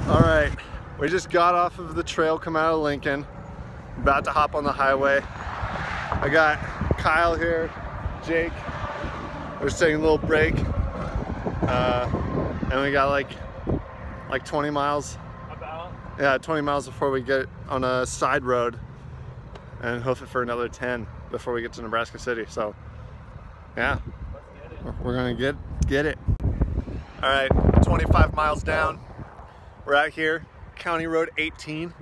All right, we just got off of the trail, come out of Lincoln, about to hop on the highway. I got Kyle here, Jake. We're just taking a little break, and we got like 20 miles. About? Yeah, 20 miles before we get on a side road, and hoof it for another 10 before we get to Nebraska City. So, yeah, we're gonna get it. All right, 25 miles down. We're out here, County Road 18.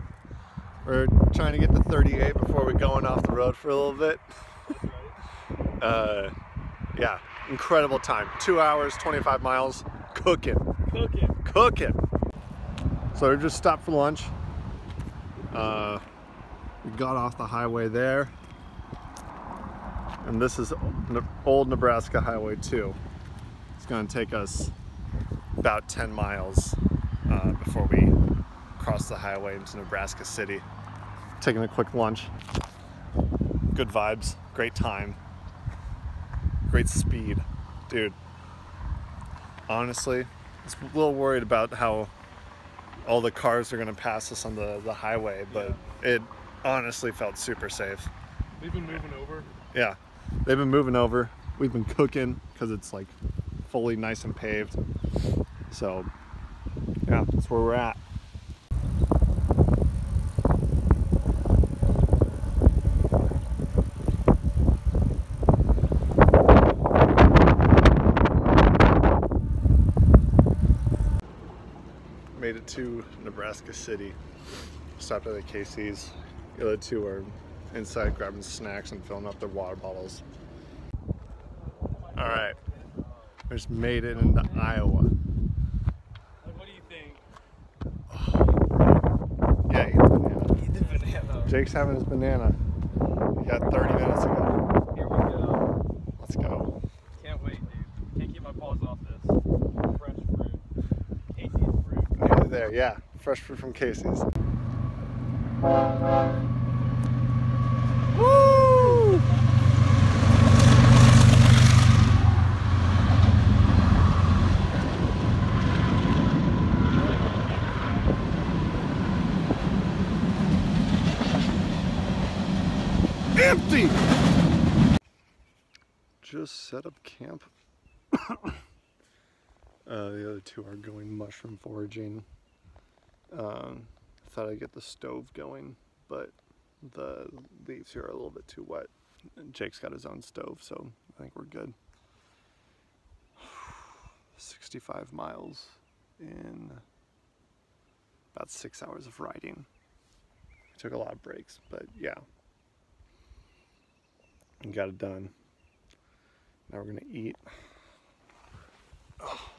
We're trying to get to 38 before we're going off the road for a little bit. Yeah, incredible time. 2 hours, 25 miles, cooking. So we just stopped for lunch. We got off the highway there. And this is Old Nebraska Highway 2. It's gonna take us about 10 miles before we cross the highway into Nebraska City. Taking a quick lunch. Good vibes, great time, great speed. Dude, honestly, I was a little worried about how all the cars are gonna pass us on the highway, but it honestly felt super safe. They've been moving over. Yeah, they've been moving over. We've been cooking because it's like fully nice and paved. So yeah, that's where we're at. Made it to Nebraska City. Stopped at the Casey's. The other two are inside grabbing snacks and filling up their water bottles. All right, we just made it into Iowa. What do you think? Oh, yeah, eat the banana. Eat the banana. Jake's having his banana. He got 30 minutes ago. Here we go. Let's go. Can't wait, dude. Can't keep my paws off this. Fresh fruit. Casey's fruit. Nearly there, yeah. Fresh fruit from Casey's. Woo! Empty! Just set up camp. The other two are going mushroom foraging. Thought I'd get the stove going, but the leaves here are a little bit too wet. And Jake's got his own stove, so I think we're good. 65 miles in about 6 hours of riding. We took a lot of breaks, but yeah. And got it done. Now we're gonna eat. Oh,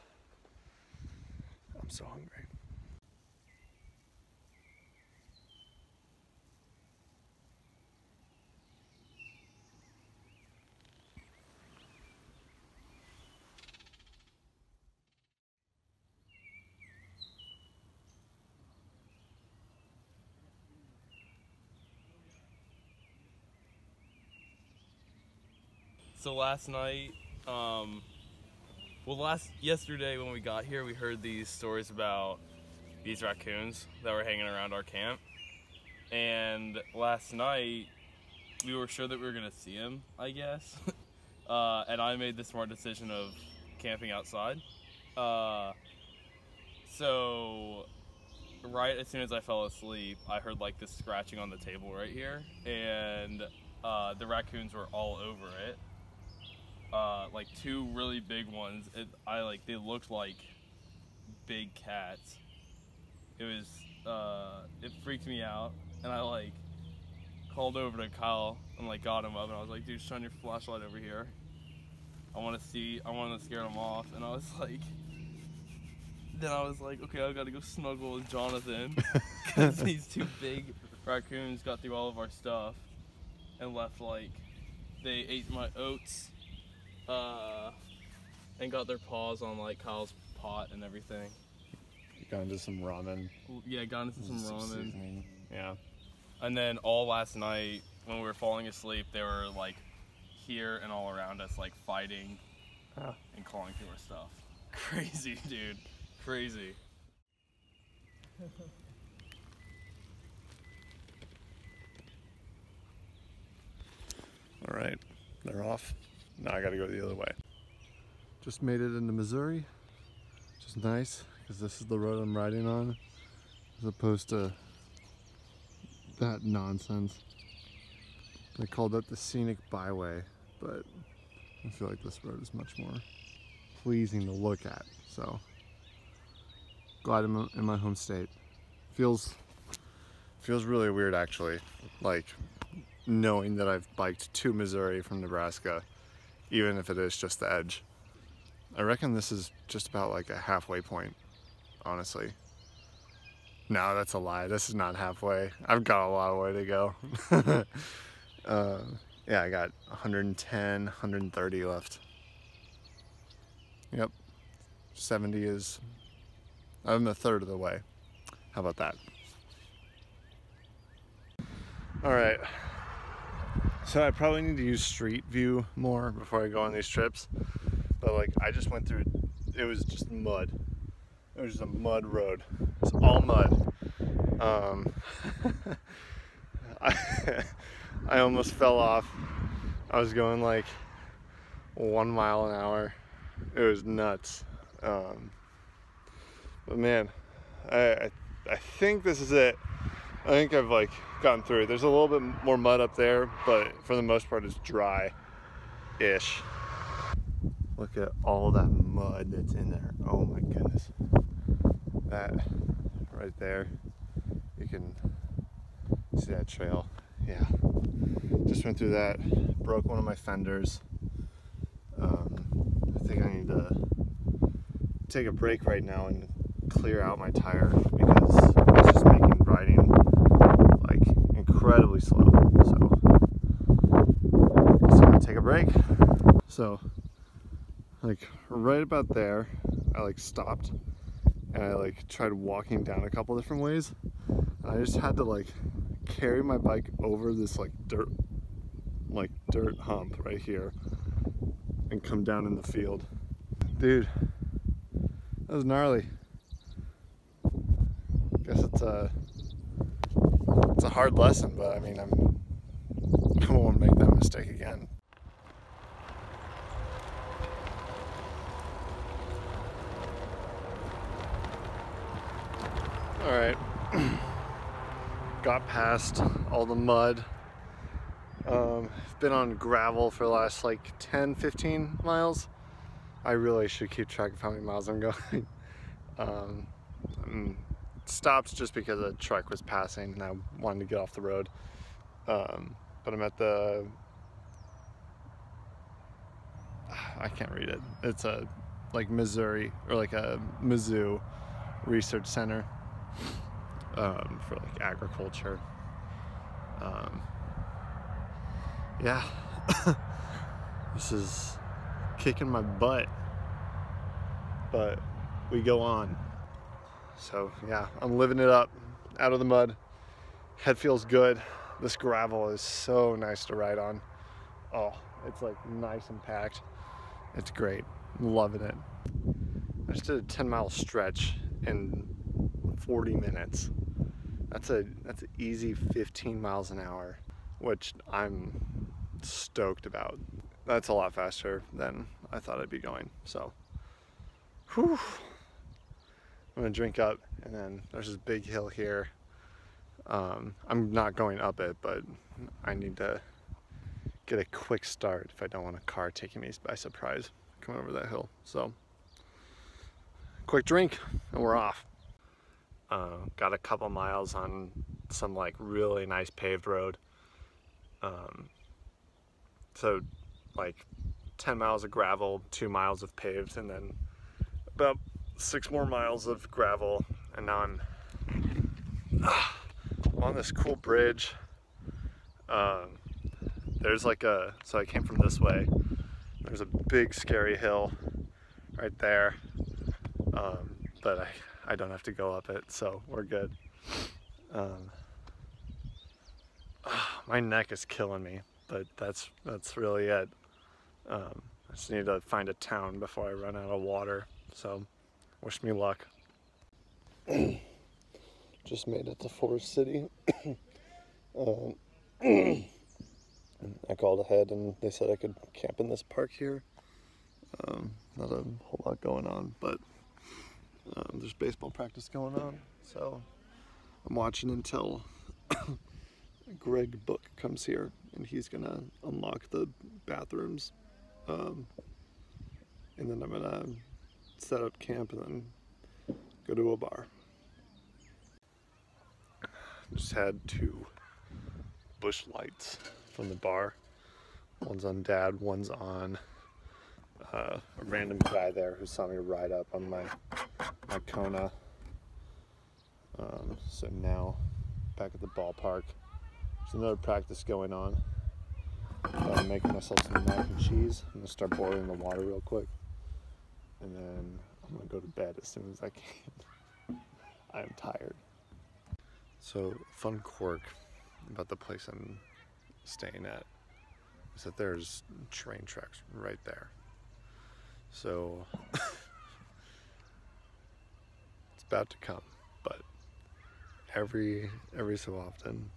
I'm so hungry. So last night, yesterday when we got here, we heard these stories about these raccoons that were hanging around our camp. And last night, we were sure that we were gonna see them, I guess. And I made the smart decision of camping outside. So right as soon as I fell asleep, I heard like this scratching on the table right here, and the raccoons were all over it. Like two really big ones. They looked like big cats. It was it freaked me out, and I like called over to Kyle and like got him up, and I was like, dude, shine your flashlight over here. I want to scare them off. And I was like, okay, I gotta go snuggle with Jonathan because these two big raccoons got through all of our stuff and left they ate my oats. And got their paws on like Kyle's pot and everything. You got into some ramen. Yeah, got into some ramen. Seasoning. Yeah. And then all last night when we were falling asleep, they were like here and all around us, like fighting and clawing through our stuff. Crazy, dude. Crazy. All right, they're off. Now I gotta go the other way. Just made it into Missouri, which is nice because this is the road I'm riding on, as opposed to that nonsense. They called that the scenic byway, but I feel like this road is much more pleasing to look at. So glad I'm in my home state. Feels really weird actually, like knowing that I've biked to Missouri from Nebraska, even if it is just the edge. I reckon this is just about like a halfway point, honestly. No, that's a lie. This is not halfway. I've got a lot of way to go. Yeah, I got 110, 130 left. Yep, 70 is, I'm a third of the way. How about that? All right, so I probably need to use Street View more before I go on these trips. But like, I just went through, it was just mud. It was just a mud road. It's all mud. I almost fell off. I was going like 1 mile an hour. It was nuts. But man, I think this is it. I think I've like gotten through it. There's a little bit more mud up there, but for the most part it's dry-ish. Look at all that mud that's in there. Oh my goodness. That right there, you can see that trail. Yeah, just went through that, broke one of my fenders. I think I need to take a break right now and clear out my tire because it's just making riding like incredibly slow. So I'm gonna take a break. So like right about there, I like stopped and I like tried walking down a couple different ways. And I just had to like carry my bike over this like dirt hump right here and come down in the field. Dude, that was gnarly. Guess it's a hard lesson, but I mean, I won't make that mistake again. All right, got past all the mud. I've been on gravel for the last like 10-15 miles. I really should keep track of how many miles I'm going. Stopped just because a truck was passing and I wanted to get off the road. But I'm at the, I can't read it. It's a like Missouri or like a Mizzou research center for like agriculture. Yeah, this is kicking my butt, but we go on. So yeah, I'm living it up, out of the mud. Head feels good. This gravel is so nice to ride on. Oh, it's like nice and packed. It's great, I'm loving it. I just did a 10-mile stretch in 40 minutes. That's an easy 15 miles an hour, which I'm stoked about. That's a lot faster than I thought I'd be going. So, whew. I'm gonna drink up, and then there's this big hill here. I'm not going up it, but I need to get a quick start if I don't want a car taking me by surprise coming over that hill. So, quick drink, and we're off. Got a couple miles on some like really nice paved road. So like 10 miles of gravel, 2 miles of paved, and then about 6 more miles of gravel. And now I'm on this cool bridge. There's like so I came from this way. There's a big scary hill right there. But I don't have to go up it, so we're good. My neck is killing me, but that's really it. I just need to find a town before I run out of water, so wish me luck. Just made it to Forest City. um, I called ahead and they said I could camp in this park here. Not a whole lot going on, but there's baseball practice going on, so I'm watching until Greg Book comes here and he's gonna unlock the bathrooms, and then I'm gonna set up camp and then go to a bar. Just had 2 bush lights from the bar. One's on Dad, one's on a random guy there who saw me ride up on my Kona. So now back at the ballpark. There's another practice going on. I'm making myself some mac and cheese. I'm gonna start boiling the water real quick, and then I'm gonna go to bed as soon as I can. I am tired. So, fun quirk about the place I'm staying at is that there's train tracks right there. So it's about to come, but every so often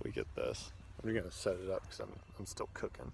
we get this. I'm gonna set it up because I'm still cooking.